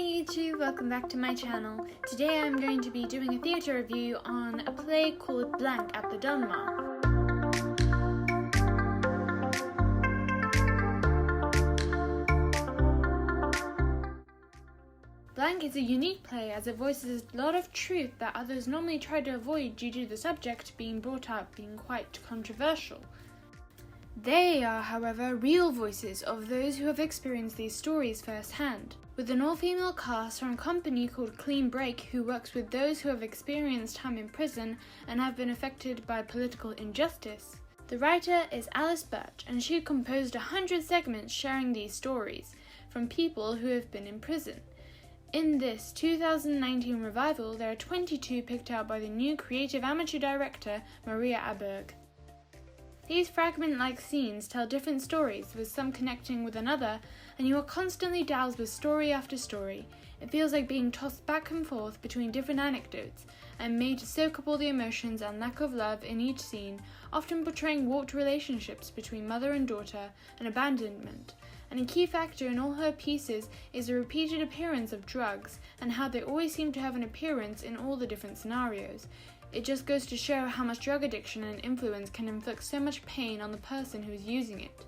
YouTube, welcome back to my channel. Today I'm going to be doing a theatre review on a play called Blank at the Donmar. Blank is a unique play as it voices a lot of truth that others normally try to avoid due to the subject being brought up being quite controversial. They are, however, real voices of those who have experienced these stories firsthand, with an all-female cast from a company called Clean Break who works with those who have experienced time in prison and have been affected by political injustice. The writer is Alice Birch, and she composed 100 segments sharing these stories from people who have been in prison. In this 2019 revival, there are 22 picked out by the new creative amateur director, Maria Aberg. These fragment-like scenes tell different stories, with some connecting with another, and you are constantly doused with story after story. It feels like being tossed back and forth between different anecdotes, and made to soak up all the emotions and lack of love in each scene, often portraying warped relationships between mother and daughter, and abandonment. And a key factor in all her pieces is the repeated appearance of drugs, and how they always seem to have an appearance in all the different scenarios. It just goes to show how much drug addiction and influence can inflict so much pain on the person who is using it.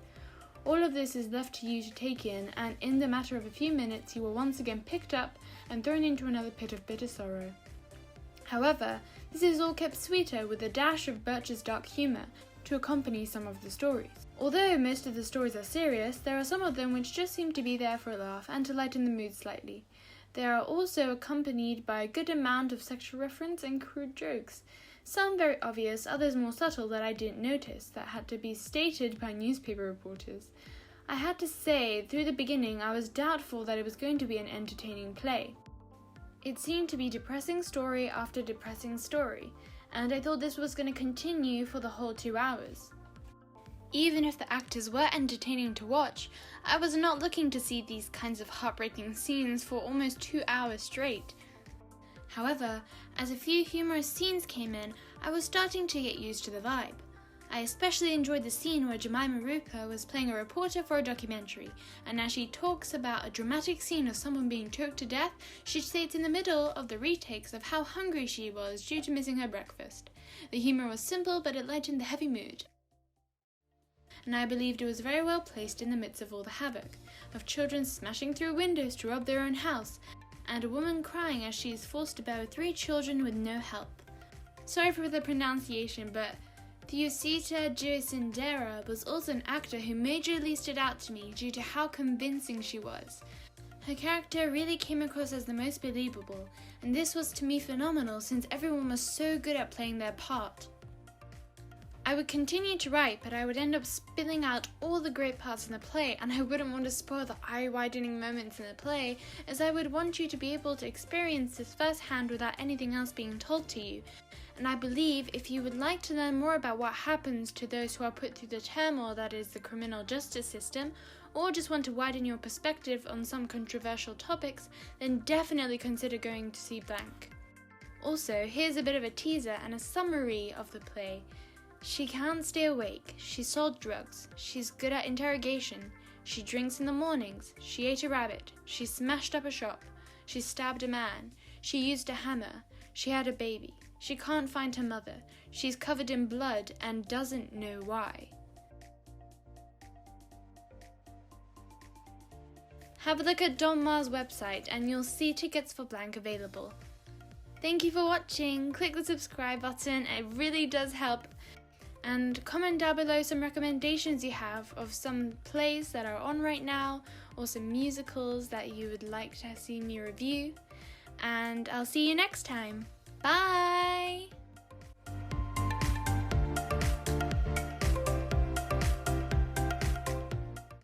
All of this is left to you to take in, and in the matter of a few minutes you are once again picked up and thrown into another pit of bitter sorrow. However, this is all kept sweeter with a dash of Birch's dark humour to accompany some of the stories. Although most of the stories are serious, there are some of them which just seem to be there for a laugh and to lighten the mood slightly. They are also accompanied by a good amount of sexual reference and crude jokes. Some very obvious, others more subtle that I didn't notice, that had to be stated by newspaper reporters. I had to say, through the beginning I was doubtful that it was going to be an entertaining play. It seemed to be depressing story after depressing story, and I thought this was going to continue for the whole 2 hours. Even if the actors were entertaining to watch, I was not looking to see these kinds of heartbreaking scenes for almost 2 hours straight. However, as a few humorous scenes came in, I was starting to get used to the vibe. I especially enjoyed the scene where Jemima Rupa was playing a reporter for a documentary, and as she talks about a dramatic scene of someone being choked to death, she states in the middle of the retakes of how hungry she was due to missing her breakfast. The humour was simple, but it lightened the heavy mood. And I believed it was very well placed in the midst of all the havoc, of children smashing through windows to rob their own house, and a woman crying as she is forced to bear with 3 children with no help. Sorry for the pronunciation, but Theosita Joycindera was also an actor who majorly stood out to me due to how convincing she was. Her character really came across as the most believable, and this was to me phenomenal since everyone was so good at playing their part. I would continue to write, but I would end up spilling out all the great parts in the play, and I wouldn't want to spoil the eye-widening moments in the play, as I would want you to be able to experience this firsthand without anything else being told to you. And I believe if you would like to learn more about what happens to those who are put through the turmoil that is the criminal justice system, or just want to widen your perspective on some controversial topics, then definitely consider going to see Blank. Also, here's a bit of a teaser and a summary of the play. She can't stay awake, she sold drugs, she's good at interrogation, she drinks in the mornings, she ate a rabbit, she smashed up a shop, she stabbed a man, she used a hammer, she had a baby, she can't find her mother, she's covered in blood and doesn't know why. Have a look at Domarwarehouse website and you'll see tickets for Blank available. Thank you for watching, click the subscribe button, it really does help. And comment down below some recommendations you have of some plays that are on right now, or some musicals that you would like to see me review. And I'll see you next time. Bye!